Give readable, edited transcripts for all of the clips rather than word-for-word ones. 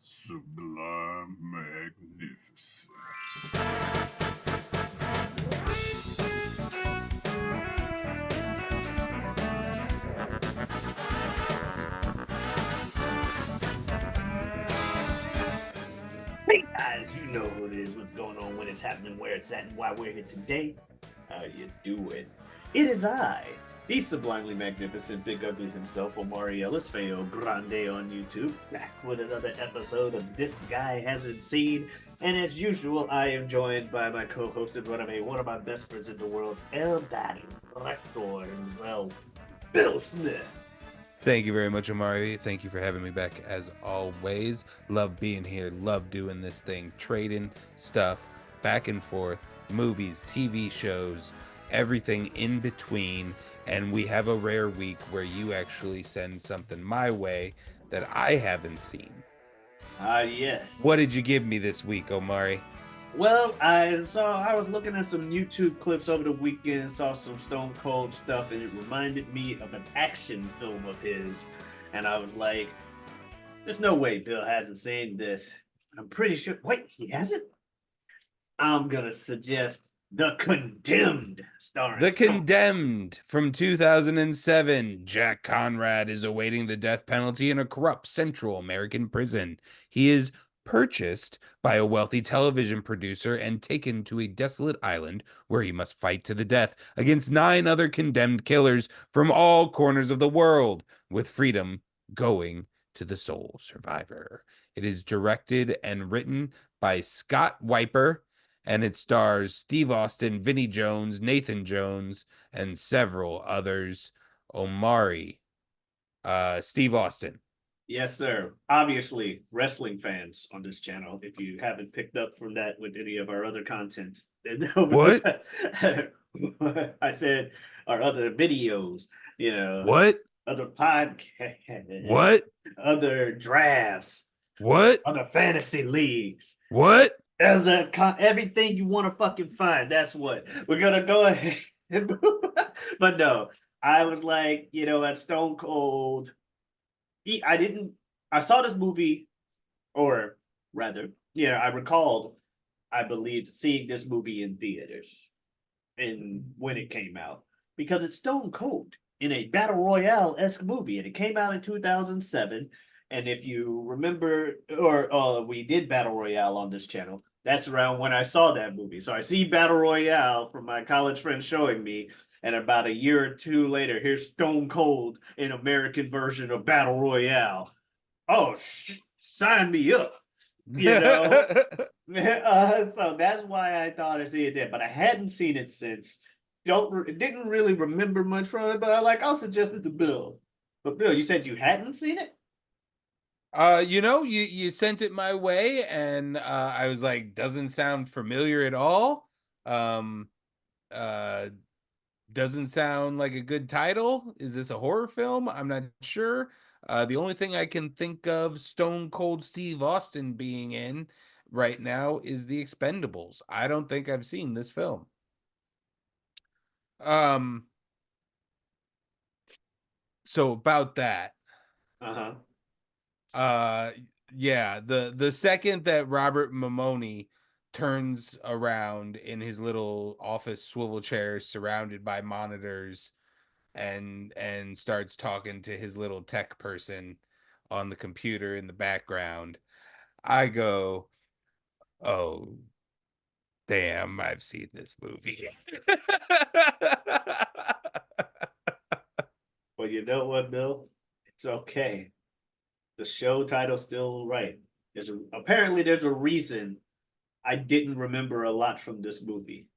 Sublime magnificence. Hey guys, you know who it is, what's going on, when it's happening, where it's at, and why we're here today. How you doing? It is I, the sublimely magnificent Big Ugly himself, Omari Ellisfeo Grande on YouTube, back with another episode of This Guy Hasn't Seen. And as usual, I am joined by my co-host and one of my best friends in the world, El Director himself, Bill Smith. Thank you very much, Amari. Thank you for having me back as always. Love being here. Love doing this thing, trading stuff back and forth, movies, TV shows, everything in between. And we have a rare week where you actually send something my way that I haven't seen. What Yes. did you give me this week, Omari? Well, I was looking at some YouTube clips over the weekend, saw some Stone Cold stuff, and it reminded me of an action film of his. And I was like, there's no way Bill hasn't seen this. I'm pretty sure. Wait, he hasn't? I'm gonna suggest The Condemned, starring The Stone. Condemned from 2007. Jack Conrad is awaiting the death penalty in a corrupt Central American prison. He is purchased by a wealthy television producer and taken to a desolate island where he must fight to the death against 9 other condemned killers from all corners of the world, with freedom going to the sole survivor. It is directed and written by Scott Wiper, and it stars Steve Austin, Vinnie Jones, Nathan Jones, and several others. Omari, Steve Austin. Yes, sir. Obviously, wrestling fans on this channel, if you haven't picked up from that with any of our other content. What? I said our other videos, you know, What? other podcasts, What? other drafts, What? other fantasy leagues, What? everything you want to fucking find. That's what we're gonna go ahead and move. But no, I was like, at Stone Cold. I didn't. I saw this movie, or rather, I recalled, I believed, seeing this movie in theaters, and when it came out, because it's Stone Cold in a battle royale esque movie, and it came out in 2007. And if you remember, or we did battle royale on this channel. That's around when I saw that movie. So I see battle royale from my college friend showing me, and about a year or two later, here's Stone Cold, an American version of battle royale. Oh, sign me up, you know. So that's why I thought I see it then, but I hadn't seen it since. Didn't really remember much from it, but I'll suggest it to Bill. But Bill, you said you hadn't seen it? You sent it my way, and I was like, doesn't sound familiar at all. Um, uh, doesn't sound like a good title. Is this a horror film? I'm not sure. The only thing I can think of Stone Cold Steve Austin being in right now is The Expendables. I don't think I've seen this film. Um, so about that. Uh-huh. Uh yeah, the second that Robert Mamoni turns around in his little office swivel chair surrounded by monitors and starts talking to his little tech person on the computer in the background, I go, "Oh, damn, I've seen this movie." Well, you know what, Bill? It's okay. The show title's still right. Apparently there's a reason I didn't remember a lot from this movie.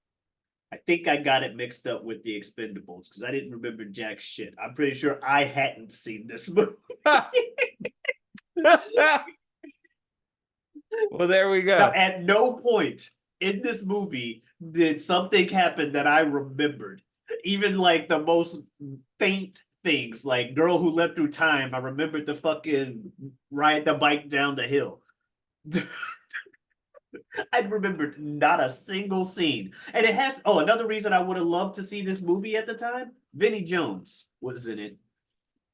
I think I got it mixed up with the Expendables because I didn't remember jack shit. I'm pretty sure I hadn't seen this movie. Well, there we Now, go. at no point in this movie did something happen that I remembered. Even like the most faint things, like Girl Who Leapt Through Time, I remembered the fucking ride the bike down the hill. I remembered not a single scene. And it has, oh, another reason I would have loved to see this movie at the time, Vinnie Jones was in it.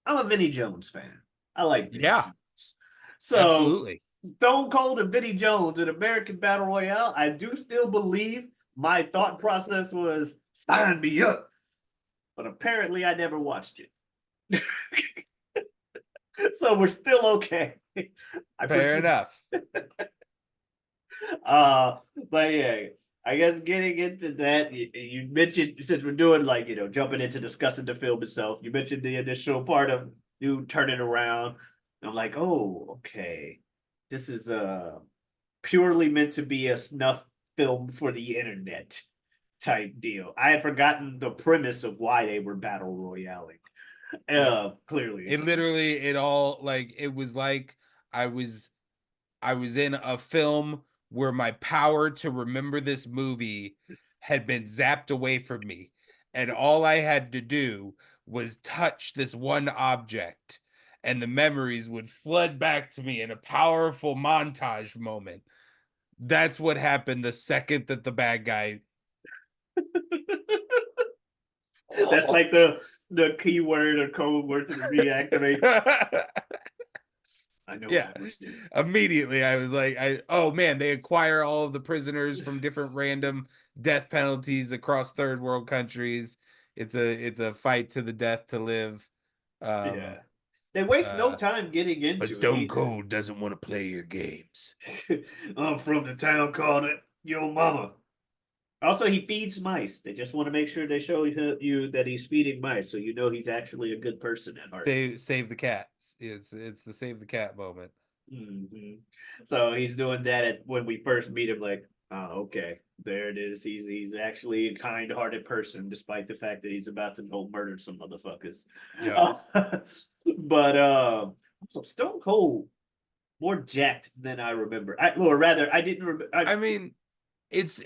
I'm a Vinnie Jones fan. I like Vinnie Yeah, Jones. So absolutely. Stone Cold and Vinnie Jones in American Battle Royale, I do still believe my thought process was sign me up, but apparently I never watched it. So we're still okay. I Fair proceed. enough. Uh, but yeah, I guess getting into that, you mentioned since we're doing like jumping into discussing the film itself, you mentioned the initial part of you turning around. I'm like, oh, okay, this is purely meant to be a snuff film for the internet type deal. I had forgotten the premise of why they were battle royale. Yep. Clearly, It literally, it all like it was like I was I was in a film where my power to remember this movie had been zapped away from me. And all I had to do was touch this one object, and the memories would flood back to me in a powerful montage moment. That's what happened the second that the bad guy. that's like the keyword or code word to reactivate. I know Yeah. I must do. Immediately I was like, oh man, they acquire all of the prisoners from different random death penalties across third world countries. It's a fight to the death to live. Um Yeah, they waste no uh time getting but into it Stone either. Cold doesn't want to play your games. I'm from the town called Yo Mama. Also, he feeds mice. They just want to make sure they show you that he's feeding mice, so you know he's actually a good person at heart. They save the cats. It's the save the cat moment. Hmm. So he's doing that when we first meet him. Like, oh, okay, there it is. He's actually a kind-hearted person, despite the fact that he's about to go murder some motherfuckers. Yep. Uh, but so Stone Cold more jacked than I remember. Or rather, I didn't remember. I mean, it's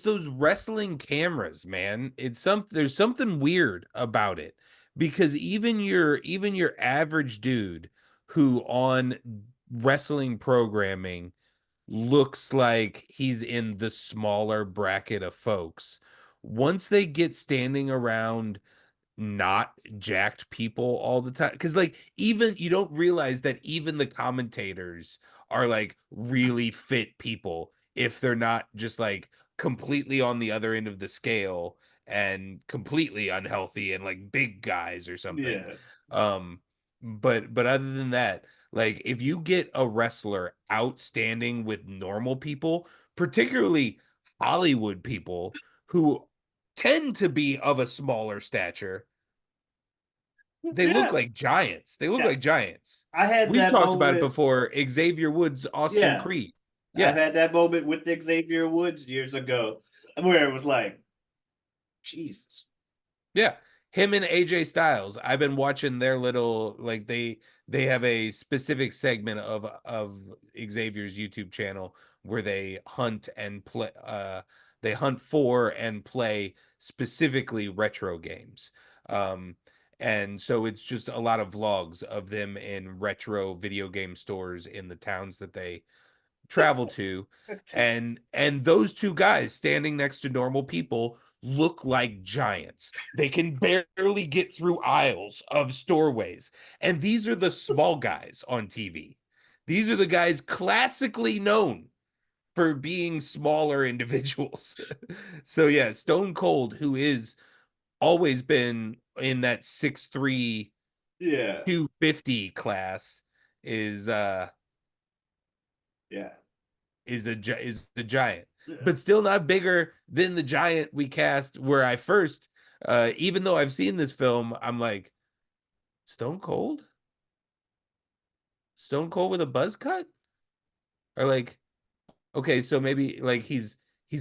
those wrestling cameras, man. There's something weird about it because even your average dude who on wrestling programming looks like he's in the smaller bracket of folks. Once they get standing around not jacked people all the time, because like even you don't realize that even the commentators are like really fit people if they're not just like completely on the other end of the scale and completely unhealthy and like big guys or something. Yeah, um but other than that, like if you get a wrestler outstanding with normal people, particularly Hollywood people who tend to be of a smaller stature, they look yeah, like giants. They look yeah. like giants. I had We've that talked about it moment. before. Xavier Woods, Austin Yeah, Creed. I've Yeah. had that moment with Xavier Woods years ago, where it was like, Jesus. Yeah. Him and AJ Styles. I've been watching their little like they have a specific segment of Xavier's YouTube channel where they hunt and play they hunt for and play specifically retro games. Um and so it's just a lot of vlogs of them in retro video game stores in the towns that they travel to, and those two guys standing next to normal people look like giants. They can barely get through aisles of storeways, and these are the small guys on TV. These are the guys classically known for being smaller individuals. So yeah, Stone Cold, who is always been in that 6'3", Yeah, 250 class, is yeah. is the giant, Yeah. but still not bigger than the giant we cast. Where I first, even though I've seen this film, I'm like, Stone Cold, Stone Cold with a buzz cut, or like, okay, so maybe like he's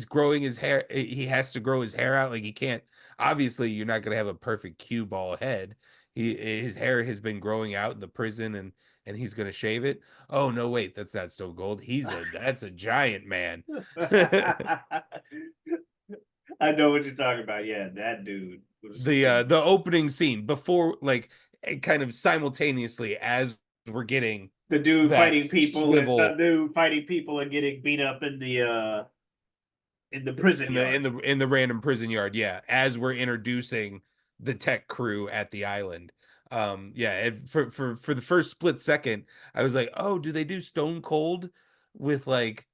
growing his hair. He has to grow his hair out. Like he can't. Obviously, you're not gonna have a perfect cue ball head. His hair has been growing out in the prison, and he's gonna shave it. Oh no, wait, that's not Stone Cold. That's a giant man. I know what you're talking about. Yeah, that dude was The opening scene before like kind of simultaneously as we're getting the dude that fighting people and the swivel dude fighting people and getting beat up in the prison in the in yard. the in the random prison yard, yeah, as we're introducing the tech crew at the island. Yeah, for the first split second, I was like, oh, do they do Stone Cold with like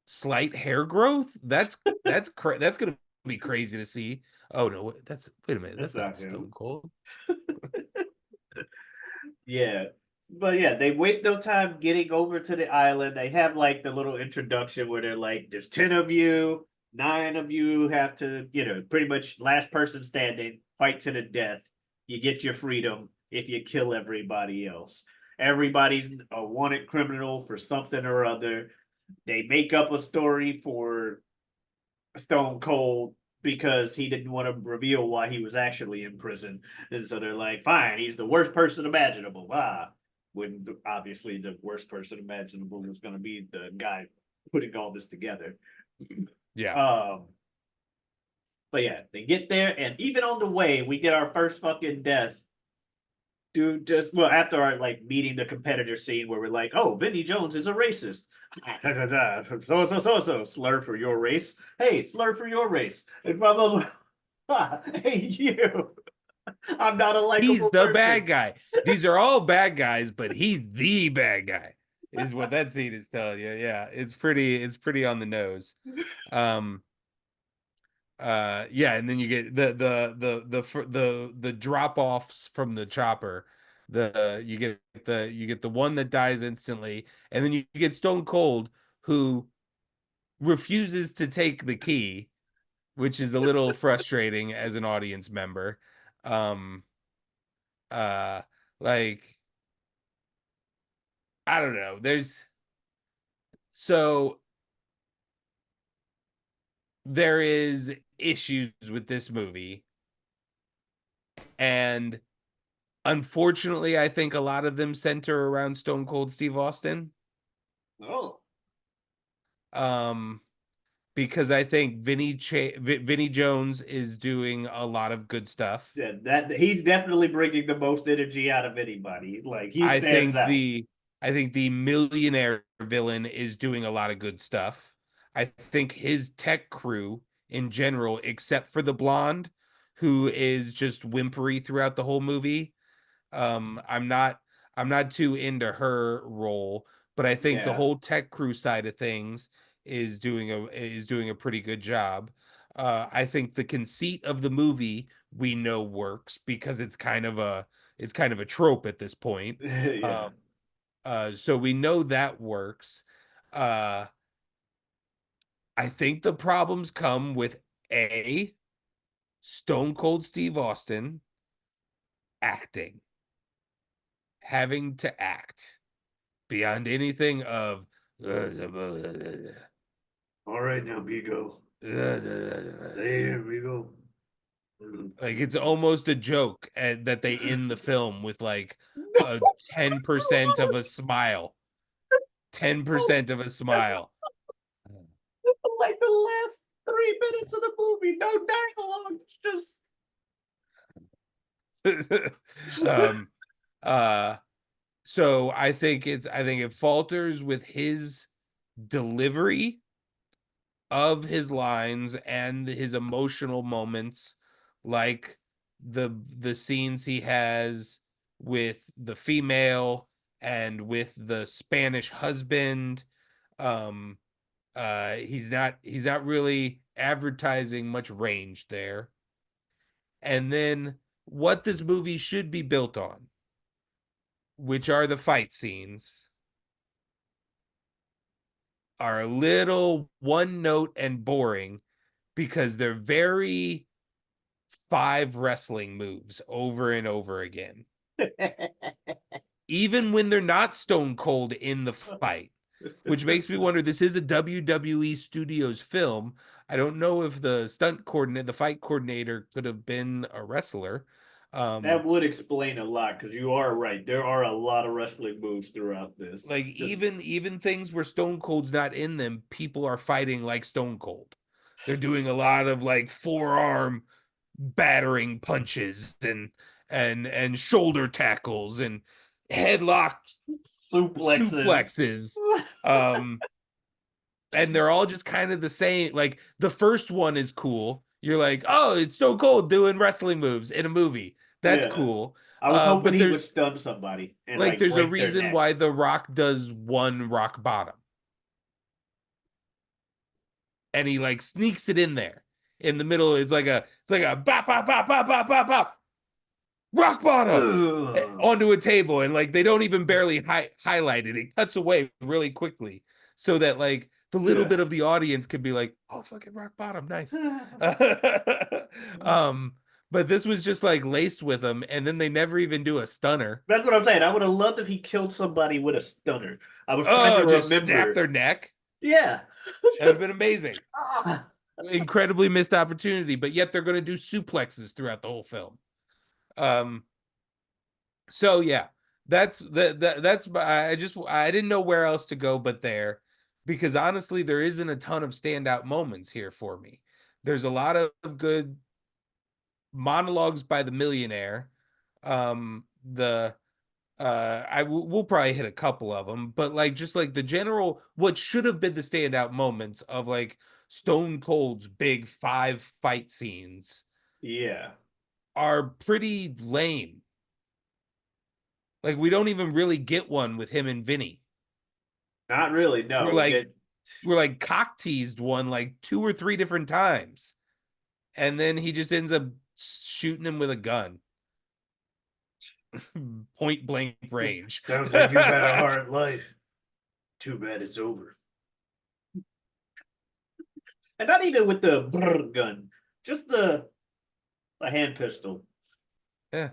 slight hair growth? That's gonna be crazy to see. Oh no, wait a minute, That's that's not not him. Stone Cold. Yeah. But yeah, they waste no time getting over to the island. They have like the little introduction where they're like, there's 10 of you, 9 of you have to, pretty much last person standing, fight to the death. You get your freedom if you kill everybody else. Everybody's a wanted criminal for something or other. They make up a story for Stone Cold because he didn't want to reveal why he was actually in prison. And so they're like, fine, he's the worst person imaginable. When obviously the worst person imaginable was going to be the guy putting all this together. Yeah. Um, but yeah, they get there, and even on the way, we get our first fucking death. Dude, just well after our like meeting the competitor scene where we're like, oh, Vinny Jones is a racist. So slur for your race. Hey, slur for your race. And blah blah blah. Hey, you. I'm not a He's likable the person. bad guy. These are all bad guys, but he's the bad guy, is what that scene is telling you. Yeah, it's pretty on the nose. Um, yeah, and then you get the drop offs from the chopper. You get the one that dies instantly, and then you get Stone Cold, who refuses to take the key, which is a little frustrating as an audience member. Um, uh, like, I don't know. So there is issues with this movie, and unfortunately, I think a lot of them center around Stone Cold Steve Austin. Oh, Um, because I think Vinny Jones is doing a lot of good stuff. yeah, that he's definitely bringing the most energy out of anybody. Like he I stands think out. the I think the millionaire villain is doing a lot of good stuff. I think his tech crew in general, except for the blonde, who is just whimpery throughout the whole movie. I'm not too into her role, but I think the Yeah. whole tech crew side of things is doing a pretty good job. I think the conceit of the movie we know works because it's kind of a trope at this point. Yeah. So we know that works. Uh, I think the problems come with A, Stone Cold Steve Austin acting, having to act beyond anything of All right now, Bigo. Stay here, Bigo. like it's almost a joke that they end the film with like a 10% of a smile. 10% of a smile. Like the last 3 minutes of the movie, no dialogue, just um uh so I think it falters with his delivery of his lines and his emotional moments, like the scenes he has with the female and with the Spanish husband. um he's not really advertising much range there. And then what this movie should be built on, which are the fight scenes, are a little one note and boring because they're very five wrestling moves over and over again, even when they're not Stone Cold in the fight, which makes me wonder, this is a WWE Studios film. I don't know if the fight coordinator could have been a wrestler. that Um, would explain a lot because you are right. There are a lot of wrestling moves throughout this. like Just even things where Stone Cold's not in them, people are fighting like Stone Cold. They're doing a lot of like forearm battering punches and shoulder tackles and headlock suplexes. suplexes. Um, and they're all just kind of the same. Like the first one is cool. You're like, oh, it's Stone Cold doing wrestling moves in a movie. That's Yeah. cool. I was hoping But he would there's stun somebody and like like there's a break their reason neck. why The Rock does one rock bottom, and he like sneaks it in there in the middle. It's like a bop bop bop bop bop bop bop rock bottom Ugh. onto a table, and like they don't even barely highlight it. It cuts away really quickly so that like the little bit of the audience could be like, oh, fucking rock bottom, nice. um but this was just like laced with them, and then they never even do a stunner. That's what I'm saying. I would have loved if he killed somebody with a stunner. I was trying to Oh, just snap remember. their neck. Yeah. That would have been amazing. Ah. Incredibly missed opportunity, but yet they're going to do suplexes throughout the whole film. um So yeah, that's I didn't know where else to go but there, because honestly there isn't a ton of standout moments here for me. There's a lot of good monologues by the millionaire. The we'll probably hit a couple of them, but like just like the general what should have been the standout moments of like Stone Cold's big 5 fight scenes Yeah. are pretty lame. Like we don't even really get one with him and Vinny. Not really. We're No. like we're like cock teased one like 2 or 3 different times, and then he just ends up shooting him with a gun, point blank range. Sounds like you've had a hard life. Too bad it's over. And not even with the brr gun, just the a hand pistol. Yeah.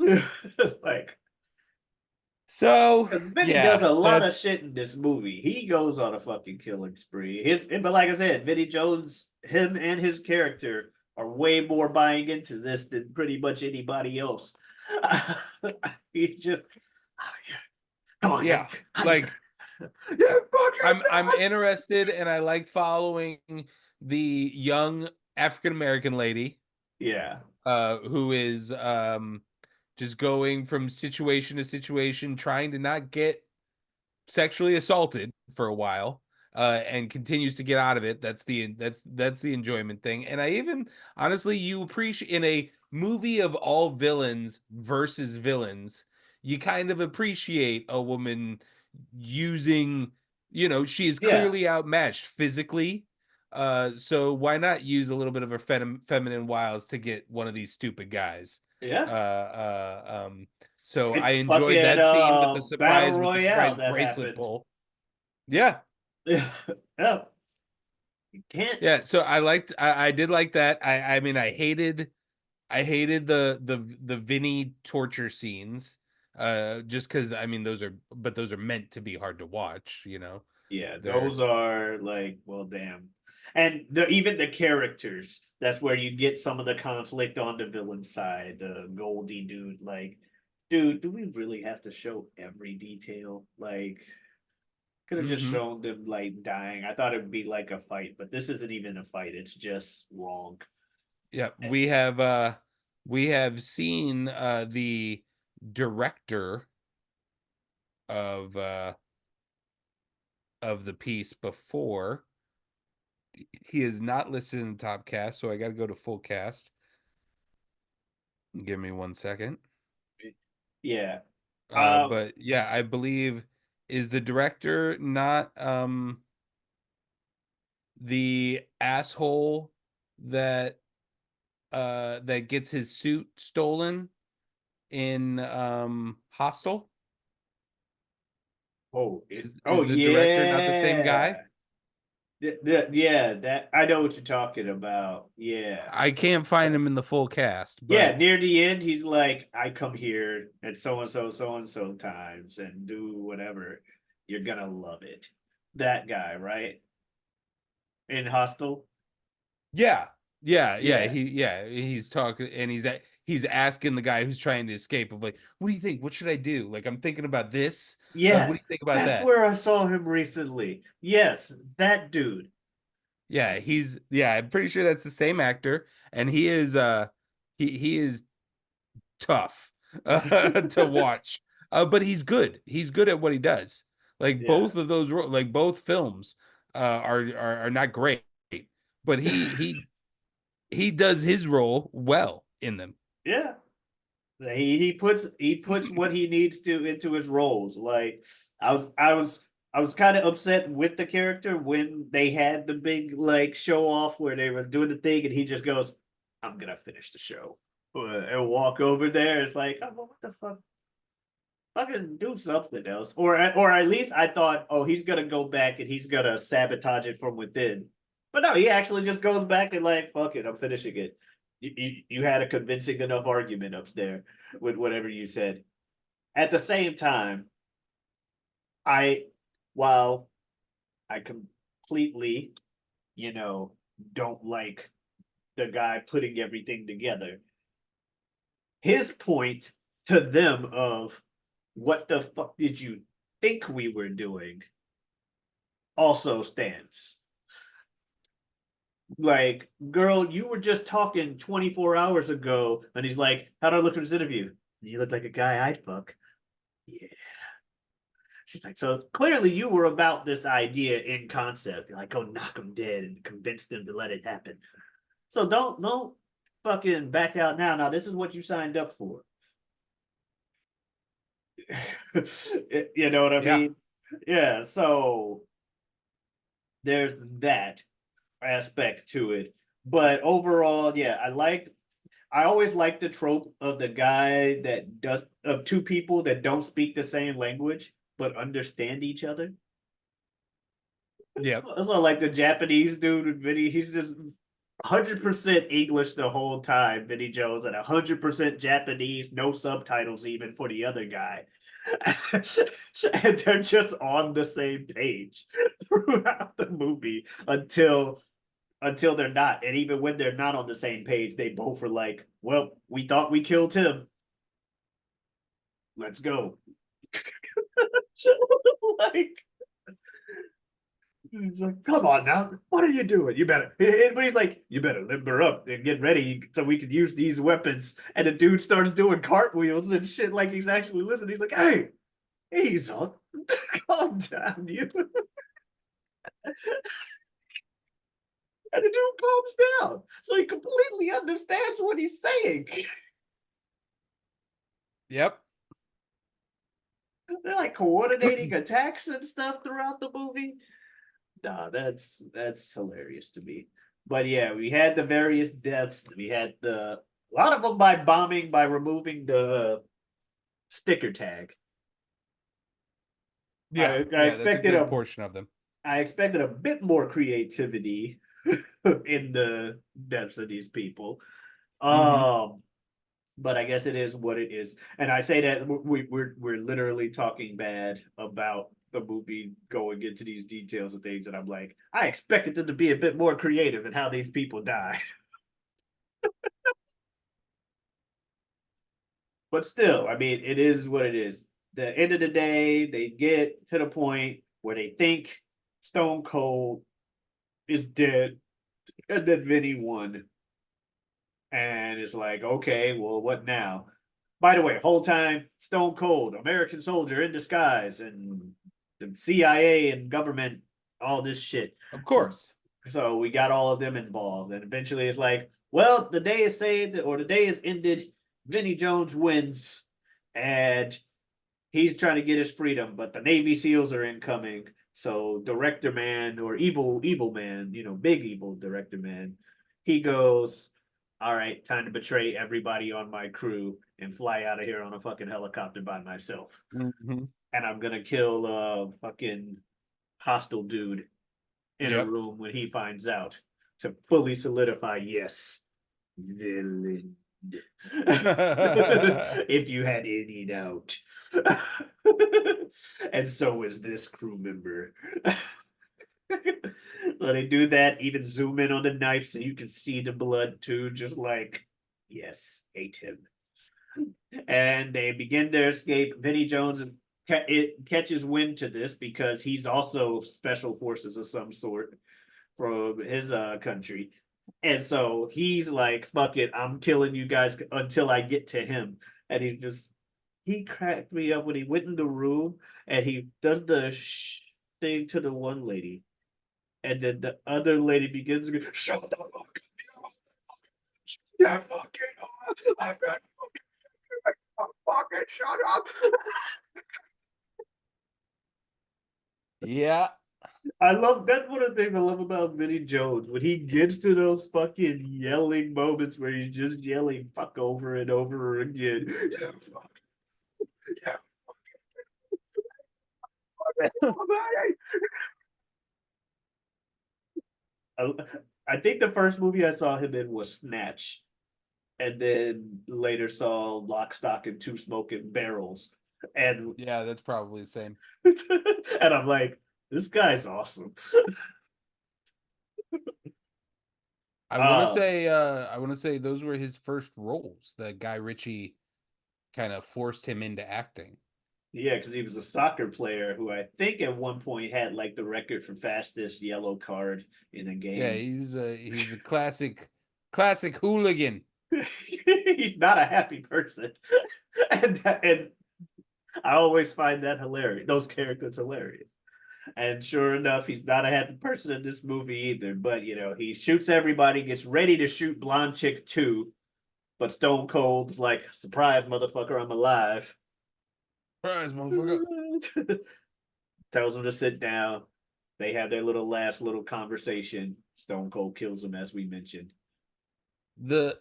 Like, So because Vinny does yeah, a lot of that's shit in this movie. He goes on a fucking killing spree. But like I said, Vinny Jones, him and his character are way more buying into this than pretty much anybody else. He just, oh, yeah. Come on, yeah, Nick. like You fucking I'm interested, and I like following the young African American lady yeah, who is just going from situation to situation, trying to not get sexually assaulted for a while, and continues to get out of it. That's the enjoyment thing. And I even honestly, you appreciate in a movie of all villains versus villains, you kind of appreciate a woman using, she is yeah, clearly outmatched physically. So why not use a little bit of her feminine wiles to get one of these stupid guys? yeah. Uh, so I It's enjoyed fucking that scene, but battle the royale surprise that bracelet happened. pull. Yeah. Yeah, you can't. Yeah. So I did like that. I mean I hated the Vinny torture scenes. Just because I mean those are meant to be hard to watch. Yeah, They're those are like, well, damn. And even the characters, that's where you get some of the conflict on the villain side. The Goldie dude, like, dude, do we really have to show every detail? Like, could have just mm-hmm. shown them like dying. I thought it'd be like a fight, but this isn't even a fight. It's just wrong. Yeah, Eh, we have seen the director of uh of the piece before. He is not listed in the top cast, so I got to go to full cast. Give me 1 second. Yeah. But yeah, I believe is the director not the asshole that that gets his suit stolen in Hostel? Oh, Is oh the director not the same yeah. guy? Yeah, that I know what you're talking about. Yeah. I can't find him in the full cast, Yeah, but near the end, he's like, I come here at so and so times and do whatever. You're gonna love it. That guy, right? In Hostel? yeah, Yeah. he's talking, and he's asking the guy who's trying to escape of like, what do you think? What should I do? Like, I'm thinking about this. What Yeah. do you think about That's that? where I saw him recently. Yes, that dude. I'm pretty sure that's the same actor, and he is tough to watch. But he's good. He's good at what he does. Like Yeah. both of those like both films are not great, but he does his role well in them. Yeah. He puts what he needs to into his roles. Like I was kind of upset with the character when they had the big like show off where they were doing the thing and he just goes, "I'm gonna finish the show," and walk over there. It's like, oh, what the fuck? Fucking do something else, or at least I thought, oh, he's gonna go back and he's gonna sabotage it from within. But no, he actually just goes back and like, fuck it, I'm finishing it. You had a convincing enough argument up there with whatever you said. At the same time, I while I completely, you know, don't like the guy putting everything together, his point to them of what the fuck did you think we were doing also stands. Like, girl, you were just talking 24 hours ago, and he's like, "How do I look in this interview?" You look like a guy I'd fuck. Yeah. She's like, so clearly you were about this idea in concept. You're like, go knock him dead and convince them to let it happen. So don't fucking back out now. Now this is what you signed up for. You know what I Yeah. mean? Yeah. So there's that aspect to it. But overall, yeah, I always liked the trope of the guy that does of two people that don't speak the same language but understand each other. Yeah. That's not like the Japanese dude with Vinny. He's just 100% English the whole time, Vinny Jones, and 100% Japanese, no subtitles even for the other guy. And they're just on the same page throughout the movie until they're not. And even when they're not on the same page, they both are like, well, we thought we killed him. Let's go. Like, he's like, come on now, what are you doing? You better. But he's like, you better limber up and get ready so we can use these weapons. And the dude starts doing cartwheels and shit like he's actually listening. He's like, hey, he's on. Calm down, you. And the dude calms down. So he completely understands what he's saying. Yep. They're like coordinating attacks and stuff throughout the movie. Nah, that's hilarious to me. But yeah, we had the various deaths. We had a lot of them by bombing by removing the sticker tag. Yeah. I Yeah. That's a expected good portion of them. I expected a bit more creativity in the deaths of these people. Mm-hmm. But I guess it is what it is. And I say that we're literally talking bad about the movie going into these details of things, and I'm like, I expected them to be a bit more creative in how these people die. But still, I mean, it is what it is. The end of the day, they get to the point where they think Stone Cold is dead and that Vinny won. And it's like, okay, well, what now? By the way, whole time, Stone Cold, American soldier in disguise, and the CIA and government, all this shit. Of course. So we got all of them involved. And eventually it's like, well, the day is saved or the day is ended. Vinnie Jones wins. And he's trying to get his freedom, but the Navy SEALs are incoming. So Director Man or evil man, big evil Director Man, he goes, all right, time to betray everybody on my crew and fly out of here on a fucking helicopter by myself. Mm-hmm. And I'm gonna kill a fucking hostile dude in a Yep. room when he finds out to fully solidify, yes, villain. If you had any doubt. And so is this crew member. So they do that, even zoom in on the knife so you can see the blood too, just like, yes, ate him. And they begin their escape. Vinnie Jones it catches wind to this because he's also special forces of some sort from his country. And so he's like, fuck it, I'm killing you guys until I get to him. And he cracked me up when he went in the room and he does the thing to the one lady. And then the other lady begins to go, shut the fuck up. Yeah, fucking. fucking shut up. Yeah. I love that's one of the things I love about Vinny Jones when he gets to those fucking yelling moments where he's just yelling fuck over and over again. Yeah, fuck. Yeah. I, I think the first movie I saw him in was Snatch, and then later saw Lock, Stock, and Two Smoking Barrels, and Yeah, that's probably the same. and I'm like, this guy's awesome. I want to say those were his first roles that Guy Ritchie kind of forced him into acting. Yeah, because he was a soccer player who I think at one point had like the record for fastest yellow card in a Yeah, game. he's a classic hooligan. He's not a happy person, and I always find that hilarious. Those characters hilarious. And sure enough, he's not a happy person in this movie either. But you know, he shoots everybody, gets ready to shoot Blonde Chick too. But Stone Cold's like, surprise, motherfucker, I'm alive. Surprise, motherfucker. Tells him to sit down. They have their last little conversation. Stone Cold kills him, as we mentioned. The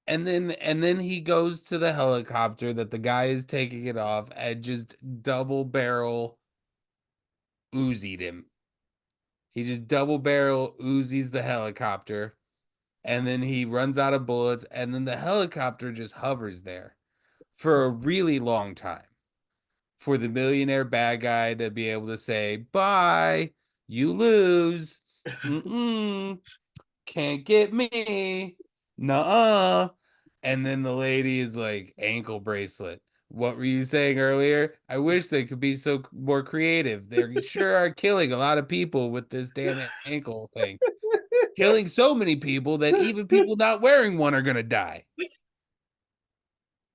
and then he goes to the helicopter that the guy is taking it off and just double barrel Uzi'd him. He just double barrel Uzi's the helicopter, and then he runs out of bullets, and then the helicopter just hovers there for a really long time for the millionaire bad guy to be able to say, "Bye, you lose. Mm-mm, can't get me. Nuh-uh." And then the lady is like, ankle bracelet. What were you saying earlier? I wish they could be so more creative. They sure are killing a lot of people with this damn ankle thing. Killing so many people that even people not wearing one are gonna die.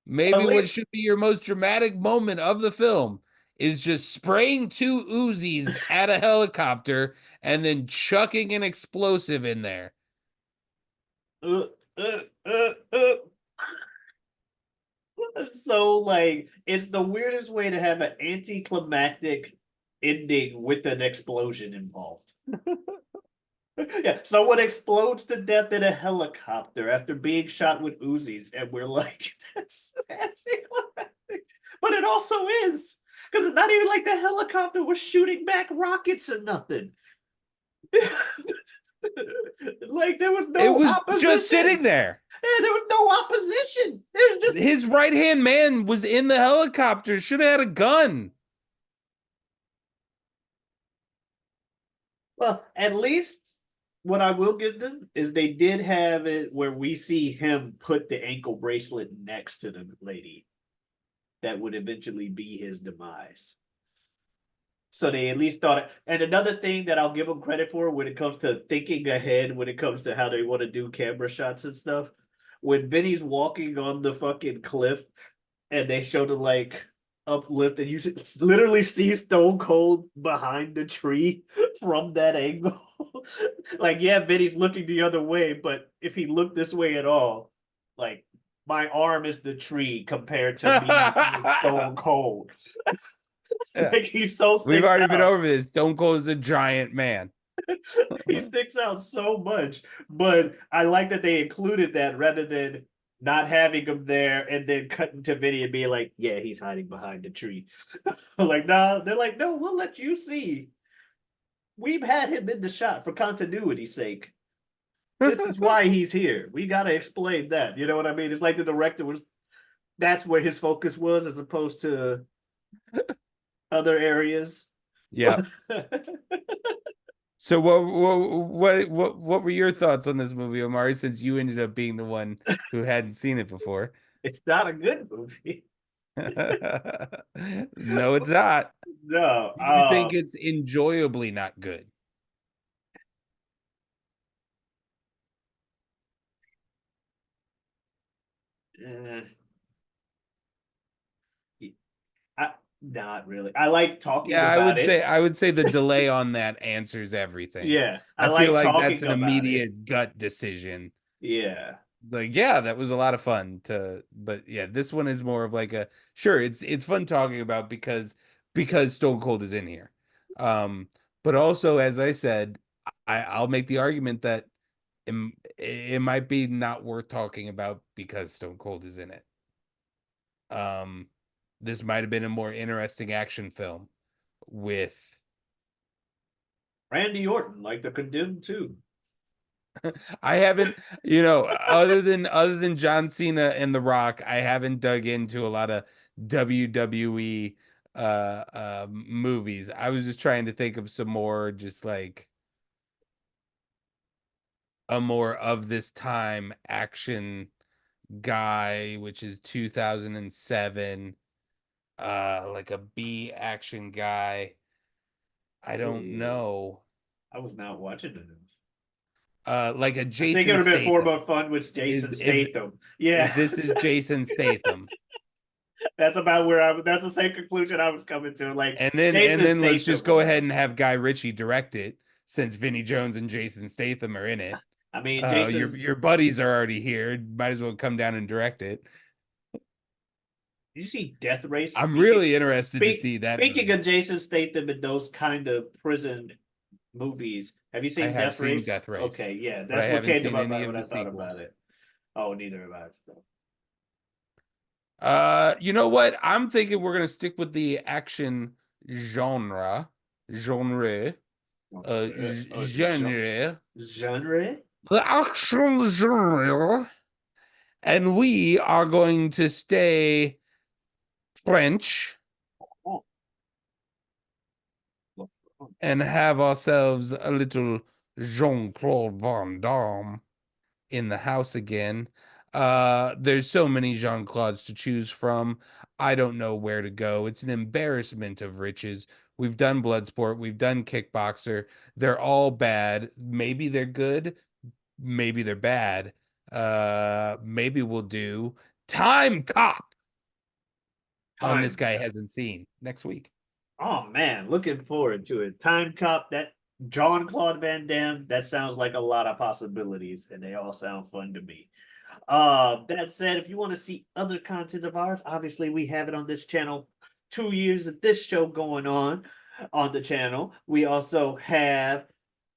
Maybe what should be your most dramatic moment of the film is just spraying two Uzis at a helicopter and then chucking an explosive in there. Uh, uh, uh, uh. So like it's the weirdest way to have an anticlimactic ending with an explosion involved. Yeah, someone explodes to death in a helicopter after being shot with Uzis, and we're like, that's anticlimactic. But it also is, because it's not even like the helicopter was shooting back rockets or nothing. Like there was It no was just opposition. sitting there. Yeah, there was no opposition. There's just His right hand man was in the helicopter, should have had a gun. well, at least what I will give them is they did have it where we see him put the ankle bracelet next to the lady that would eventually be his demise. So they at least thought it. And another thing that I'll give them credit for when it comes to thinking ahead, when it comes to how they want to do camera shots and stuff, when Vinny's walking on the fucking cliff and they show the like uplift and you literally see Stone Cold behind the tree from that angle. Like, yeah, Vinny's looking the other way, but if he looked this way at all, like my arm is the tree compared to me Stone Cold. Yeah. Like he so We've sticks already been out. over this. Stone Cold is a giant man. He sticks out so much, but I like that they included that rather than not having him there and then cutting to Vinny and being like, yeah, he's hiding behind the tree. Like, nah, they're like, no, we'll let you see. We've had him in the shot for continuity's sake. This is why he's here. We got to explain that. You know what I mean? It's like the director was, that's where his focus was as opposed to other areas. Yeah. So what were your thoughts on this movie, Omari, since you ended up being the one who hadn't seen it before? It's not a good movie. No, it's not. No. You think it's enjoyably not good. Uh, not really. I like talking Yeah, about it. I would say the delay on that answers everything. Yeah, I I feel like like that's talking an about it. immediate gut decision. Yeah, like, yeah, that was a lot of fun but yeah, this one is more of like a sure, it's fun talking about because Stone Cold is in here. Um, but also, as I said, I'll make the argument that it, it might be not worth talking about because Stone Cold is in it. Um, this might have been a more interesting action film with Randy Orton, like the Condemned too. I haven't, other than John Cena and The Rock, I haven't dug into a lot of WWE movies. I was just trying to think of some more just like a more of this time action guy, which is 2007, like a B action guy. I don't Ooh, know. I was not watching it. Like a I think it Jason would have been more Statham. more fun with Is Jason Statham. Yeah, if this is Jason Statham. that's about where I. That's the same conclusion I was coming to. Like And Jason then let's Statham just go would ahead have. and have Guy Ritchie direct it since Vinnie Jones and Jason Statham are in it. I mean, Jason's. Your buddies are already here. Might as well come down and direct it. Did you see Death Race? I'm really interested to see that Speaking movie. of Jason Statham and those kind of prison movies, have you I seen have Death seen Race? Death Race, Okay, yeah, but I that's what haven't came to seen my any mind of when the I thought about sequels. it. Oh, neither have I. You know what? I'm thinking we're gonna stick with the action genre, genre, genre, Genre? the action genre. And we are going to stay French Oh, and have ourselves a little Jean-Claude Van Damme in the house again. There's so many Jean-Claudes to choose from. I don't know where to go. It's an embarrassment of riches. We've done Bloodsport, we've done Kickboxer. They're all bad. Maybe they're good, maybe they're bad. Maybe we'll do Time Cop on This time. Guy Hasn't Seen next week. Oh man, looking forward to it. Time Cop, that John Claude Van Damme, that sounds like a lot of possibilities, and they all sound fun to me. That said, if you want to see other content of ours, obviously we have it on this channel. 2 years of this show going on the channel. We also have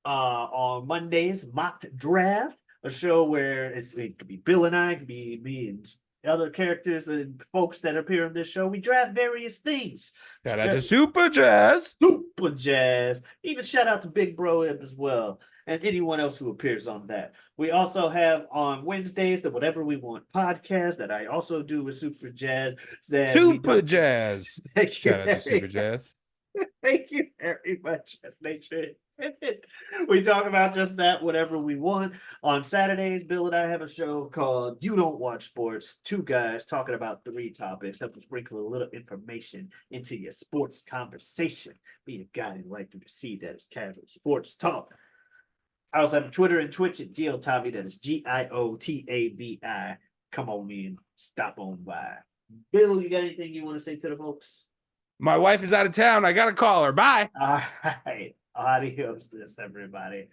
on Mondays mock draft, a show where it could be Bill and I, it could be me and other characters and folks that appear in this show. We draft various things. Shout out to Super Jazz. Super Jazz. Even shout out to Big Bro Ib as well, and anyone else who appears on that. We also have on Wednesdays the Whatever We Want podcast that I also do with Super Jazz. That we Super don't. Jazz. Thank you, Shout out to Super Jazz. Thank you very much. Just make sure we talk about just that, whatever we want. On Saturdays, Bill and I have a show called You Don't Watch Sports. Two guys talking about three topics that will sprinkle a little information into your sports conversation. Be a guy who like to see that as casual sports talk. I also have Twitter and Twitch at GeoTavi. That is GIOTAVI. Come on in, stop on by. Bill, you got anything you want to say to the folks? My wife is out of town. I gotta call her. Bye. All right. Adios, this everybody.